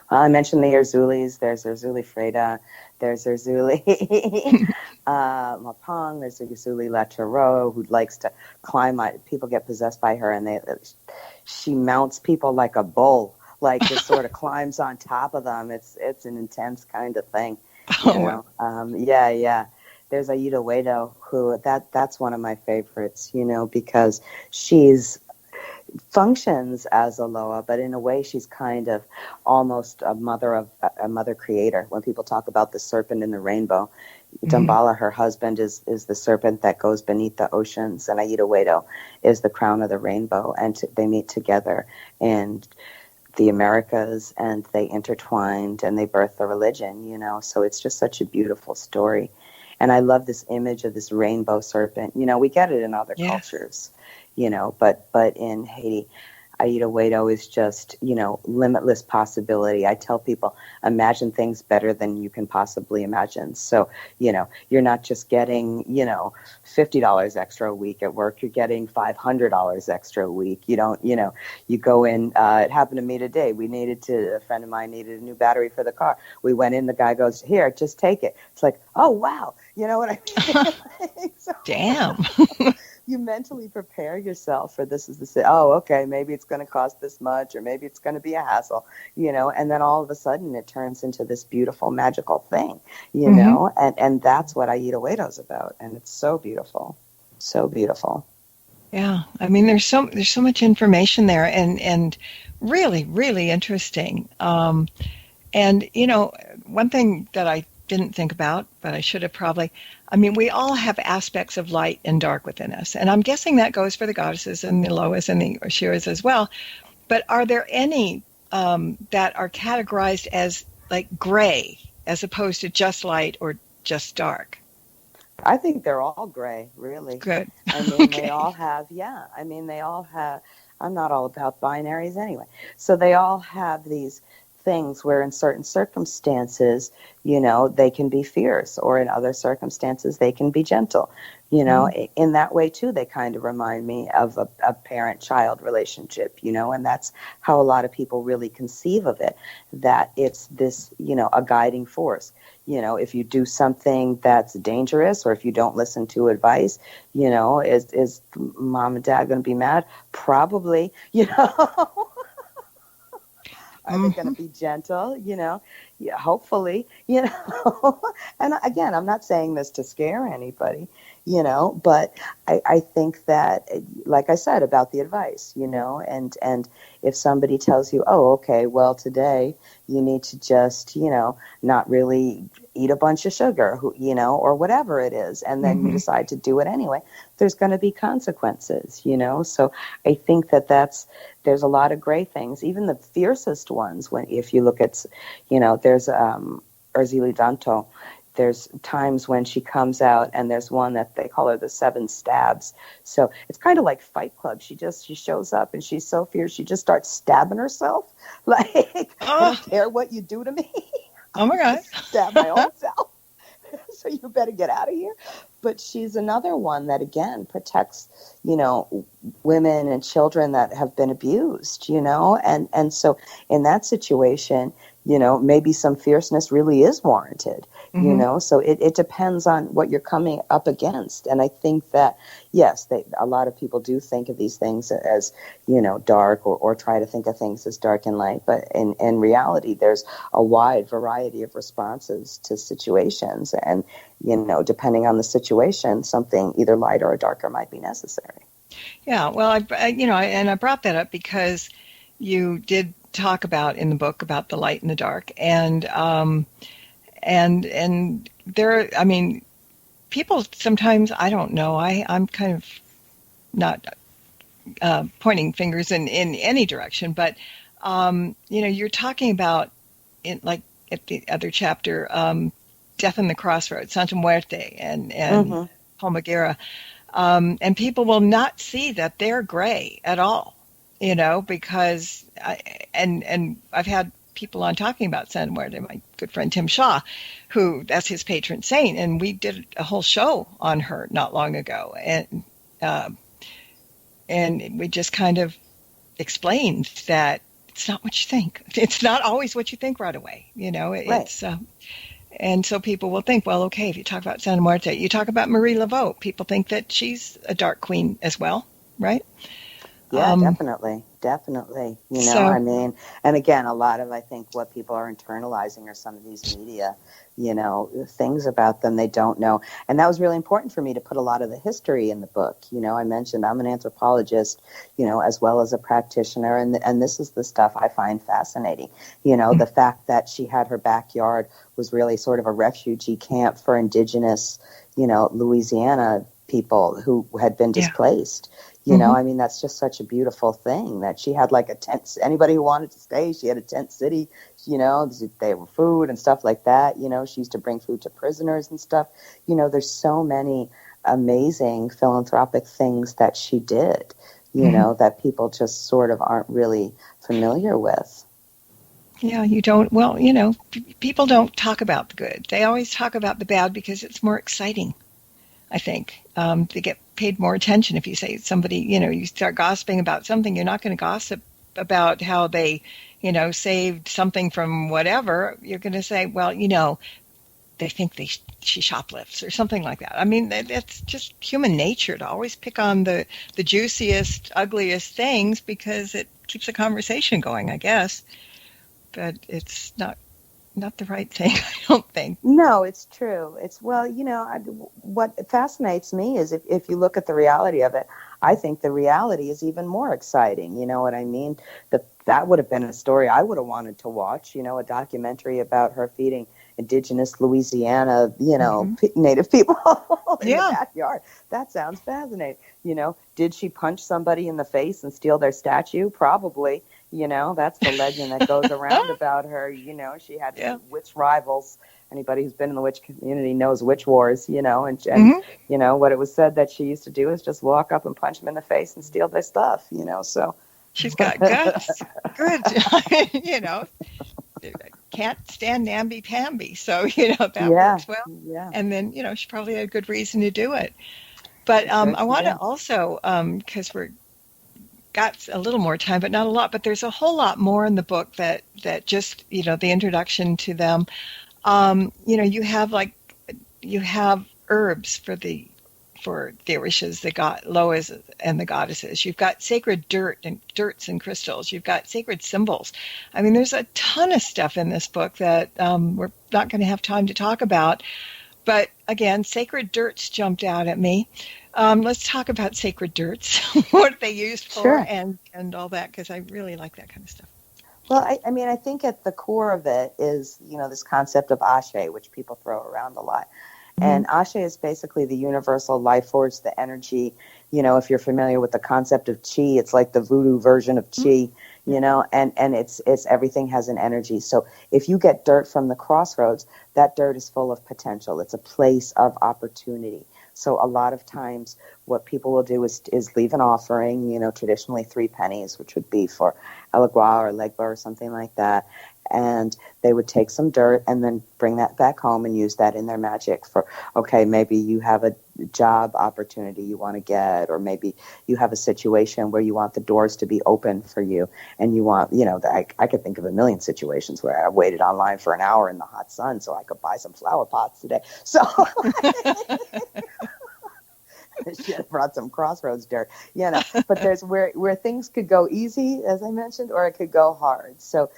I mentioned the Erzulis. There's Erzuli Freda. There's Erzuli Mapang. There's Erzuli Latero, who likes to climb. People get possessed by her, and she mounts people like a bull, like just sort of climbs on top of them. It's an intense kind of thing. Yeah. There's Aida Wedo, who that's one of my favorites, because she's functions as a Loa, but in a way she's kind of almost a mother creator. When people talk about the serpent in the rainbow, Dambala, her husband, is the serpent that goes beneath the oceans, and Aida Wedo is the crown of the rainbow, and they meet together in the Americas, and they intertwined, and they birthed the religion, so it's just such a beautiful story. And I love this image of this rainbow serpent. We get it in other cultures, but in Haiti, Aida Wedo is just, limitless possibility. I tell people, imagine things better than you can possibly imagine. So, you're not just getting, $50 extra a week at work, you're getting $500 extra a week. You don't, you go in, it happened to me today. A friend of mine needed a new battery for the car. We went in, the guy goes, here, just take it. It's like, oh, wow. You know what I mean? Damn. You mentally prepare yourself for this okay, maybe it's going to cost this much, or maybe it's going to be a hassle, and then all of a sudden it turns into this beautiful, magical thing, and that's what Aida Wedo's about, and it's so beautiful, so beautiful. Yeah, I mean, there's so much information there, and really, really interesting. And one thing that I didn't think about, but I should have probably. I mean, we all have aspects of light and dark within us, and I'm guessing that goes for the goddesses and the Loas and the Orishas as well. But are there any that are categorized as like gray, as opposed to just light or just dark? I think they're all gray, really. Good. I mean, They all have. I'm not all about binaries anyway. So they all have these things where in certain circumstances, they can be fierce, or in other circumstances they can be gentle. In that way too, they kind of remind me of a parent-child relationship, and that's how a lot of people really conceive of it, that it's this, a guiding force. If you do something that's dangerous, or if you don't listen to advice, is mom and dad going to be mad? Probably, Are they going to be gentle? Hopefully, And again, I'm not saying this to scare anybody, but I think that, like I said about the advice, and if somebody tells you, oh, okay, well, today you need to just, not really eat a bunch of sugar, or whatever it is, and then you decide to do it anyway, there's going to be consequences, So I think there's a lot of gray things, even the fiercest ones. If you look at, there's Erzuli Danto. There's times when she comes out, and there's one that they call her the 7 stabs. So it's kind of like Fight Club. She shows up, and she's so fierce, she just starts stabbing herself. Like, I don't care what you do to me. Oh my God. Stab my own self. So you better get out of here. But she's another one that, again, protects, women and children that have been abused, and so in that situation, maybe some fierceness really is warranted, so it depends on what you're coming up against. And I think that, yes, a lot of people do think of these things as, dark, or try to think of things as dark and light. But in reality, there's a wide variety of responses to situations. And, depending on the situation, something either lighter or darker might be necessary. Yeah, well, I brought that up because you did talk about in the book about the light and the dark, and there, I mean, people sometimes, I don't know, I'm kind of not pointing fingers in any direction, but you're talking about like at the other chapter, Death in the Crossroads, Santa Muerte, and Palmaguera. And people will not see that they're gray at all, because I've had people on talking about Santa Muerte, my good friend Tim Shaw, who that's his patron saint, and we did a whole show on her not long ago, and we just kind of explained that it's not what you think. It's not always what you think right away, It's and so people will think, well, okay, if you talk about Santa Muerte, you talk about Marie Laveau, people think that she's a dark queen as well, right? Yeah, definitely. And again, a lot of, I think, what people are internalizing are some of these media, things about them they don't know. And that was really important for me to put a lot of the history in the book. I mentioned I'm an anthropologist, as well as a practitioner. And this is the stuff I find fascinating. The fact that she had her backyard was really sort of a refugee camp for indigenous, Louisiana people who had been displaced. That's just such a beautiful thing that she had like a tent. Anybody who wanted to stay, she had a tent city, they were food and stuff like that. She used to bring food to prisoners and stuff. There's so many amazing philanthropic things that she did, that people just sort of aren't really familiar with. Yeah, you don't. Well, people don't talk about the good. They always talk about the bad because it's more exciting, I think. They get paid more attention if you say somebody, you start gossiping about something, you're not going to gossip about how they, saved something from whatever. You're going to say, well, they think she shoplifts or something like that. I mean, that's just human nature to always pick on the juiciest, ugliest things because it keeps the conversation going, I guess. But it's not the right thing, I don't think. No, it's true. It's, what fascinates me is if you look at the reality of it, I think the reality is even more exciting. You know what I mean? That would have been a story I would have wanted to watch, a documentary about her feeding indigenous Louisiana, Native people in the backyard. That sounds fascinating. Did she punch somebody in the face and steal their statue? Probably. That's the legend that goes around about her. She had witch rivals. Anybody who's been in the witch community knows witch wars, and what it was said that she used to do is just walk up and punch them in the face and steal their stuff, so. She's got guts. Good. Can't stand namby-pamby. So, that works well. Yeah. And then, she probably had a good reason to do it. But I want to also, because we're got a little more time, but not a lot. But there's a whole lot more in the book that just, the introduction to them. You have herbs for the Orishas, the Loas and the goddesses. You've got sacred dirts and crystals. You've got sacred symbols. I mean, there's a ton of stuff in this book that we're not going to have time to talk about. But again, sacred dirts jumped out at me. Let's talk about sacred dirts, what they used for, and all that, because I really like that kind of stuff. Well, I think at the core of it is, this concept of Ashe, which people throw around a lot. Mm-hmm. And Ashe is basically the universal life force, the energy. If you're familiar with the concept of chi, it's like the voodoo version of chi, and it's everything has an energy. So if you get dirt from the crossroads, that dirt is full of potential. It's a place of opportunity. So a lot of times what people will do is leave an offering, traditionally 3 pennies, which would be for Elegua or Legba or something like that. And they would take some dirt and then bring that back home and use that in their magic for, okay, maybe you have a job opportunity you want to get, or maybe you have a situation where you want the doors to be open for you. And you want, I could think of a million situations where I waited online for an hour in the hot sun so I could buy some flower pots today. So she had brought some crossroads dirt, but there's where things could go easy, as I mentioned, or it could go hard. So,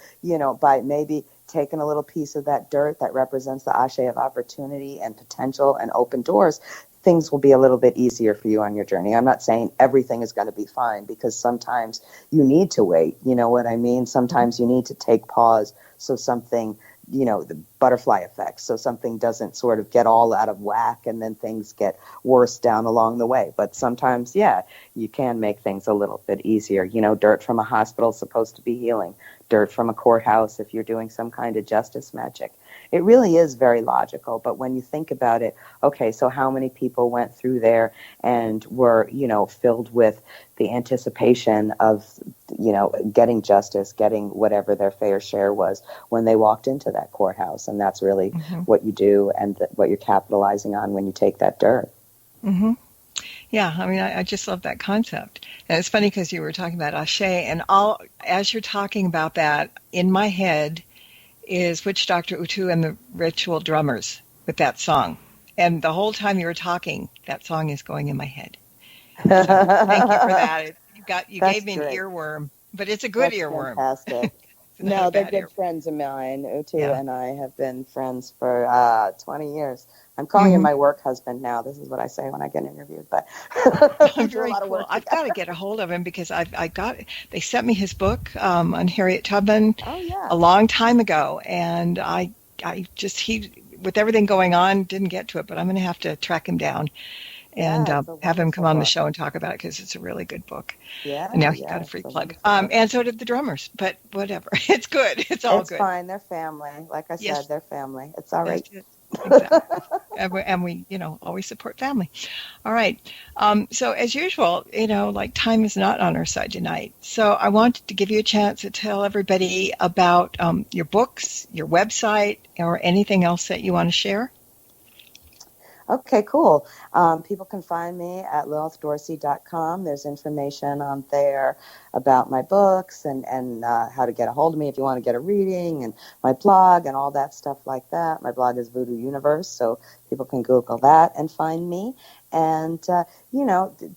by maybe taking a little piece of that dirt that represents the Ashe of opportunity and potential and open doors, things will be a little bit easier for you on your journey. I'm not saying everything is going to be fine, because sometimes you need to wait. You know what I mean? Sometimes you need to take pause so something, the butterfly effect, so something doesn't sort of get all out of whack and then things get worse down along the way. But sometimes, you can make things a little bit easier. Dirt from a hospital is supposed to be healing. Dirt from a courthouse if you're doing some kind of justice magic. it really is very logical. But when you think about it, okay, so how many people went through there and were, filled with the anticipation of, getting justice, getting whatever their fair share was when they walked into that courthouse. And that's really what you do and what you're capitalizing on when you take that dirt. Mm-hmm. Yeah, I mean, I just love that concept. And it's funny because you were talking about Ashe, and as you're talking about that, in my head is Witch Doctor Utu and the Ritual Drummers with that song. And the whole time you were talking, that song is going in my head. So thank you for that. You gave me an earworm, but it's a good earworm. Fantastic. No, they're good friends of mine. Utu and I have been friends for 20 years. I'm calling him my work husband now. This is what I say when I get interviewed. But I'm very cool. I've got to get a hold of him because they sent me his book on Harriet Tubman a long time ago, and I with everything going on didn't get to it, but I'm going to have to track him down and have him come on the show and talk about it because it's a really good book. Yeah. And now he got a free plug. And so did the drummers, but whatever. It's good. It's all good. It's fine. They're family. Like I said, they're family. It's all right. Exactly. and we, always support family. All right. So as usual, time is not on our side tonight. So I wanted to give you a chance to tell everybody about your books, your website, or anything else that you want to share. Okay, cool. People can find me at lilithdorsey.com. There's information on there about my books and how to get a hold of me if you want to get a reading, and my blog and all that stuff like that. My blog is Voodoo Universe, so people can Google that and find me. And,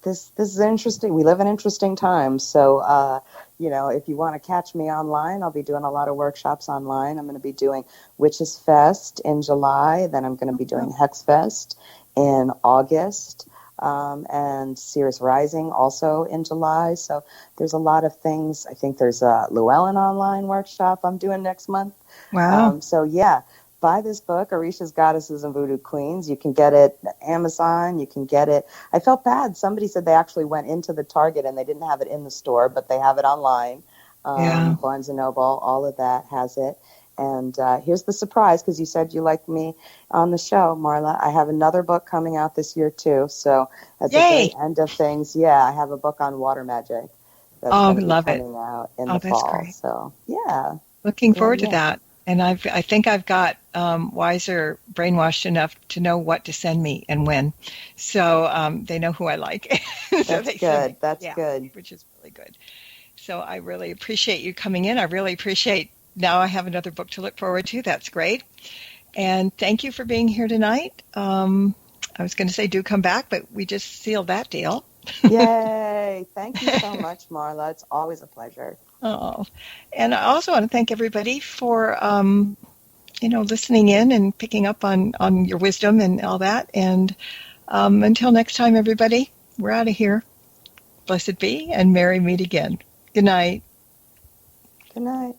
this is interesting. We live in interesting times. So, if you want to catch me online, I'll be doing a lot of workshops online. I'm going to be doing Witches Fest in July. Then I'm going to be doing Hex Fest in August, and Sirius Rising also in July. So there's a lot of things. I think there's a Llewellyn online workshop I'm doing next month. Wow. Buy this book, Orishas, Goddesses, and Voodoo Queens. You can get it at Amazon. You can get it. I felt bad. Somebody said they actually went into the Target and they didn't have it in the store, but they have it online. Barnes & Noble, all of that has it. And here's the surprise, because you said you liked me on the show, Marla. I have another book coming out this year, too. So at the very end of things, I have a book on water magic that's going to be coming out in the fall. Great. So, Looking forward to that. And I think I've got wiser, brainwashed enough to know what to send me and when. So they know who I like. So that's good. That's good. Which is really good. So I really appreciate you coming in. I really appreciate now I have another book to look forward to. That's great. And thank you for being here tonight. I was going to say do come back, but we just sealed that deal. Yay. Thank you so much, Marla. It's always a pleasure. Oh, and I also want to thank everybody for, listening in and picking up on your wisdom and all that. And until next time, everybody, we're out of here. Blessed be, and merry meet again. Good night. Good night.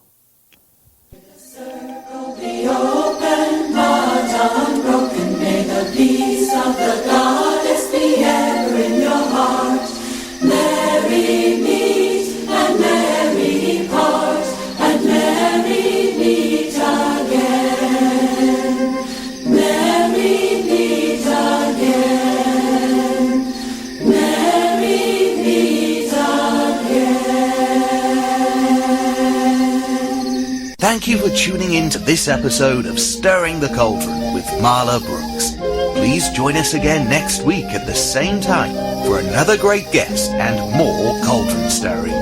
Circle be open, not unbroken. May the peace of the goddess be ever in your heart. Merry meet and merry part, and merry meet again. Merry meet again. Merry meet again. Thank you for tuning in to this episode of Stirring the Cauldron with Marla Brooks. Please join us again next week at the same time for another great guest and more cauldron stirring.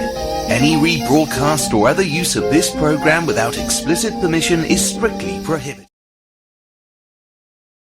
Any rebroadcast or other use of this program without explicit permission is strictly prohibited.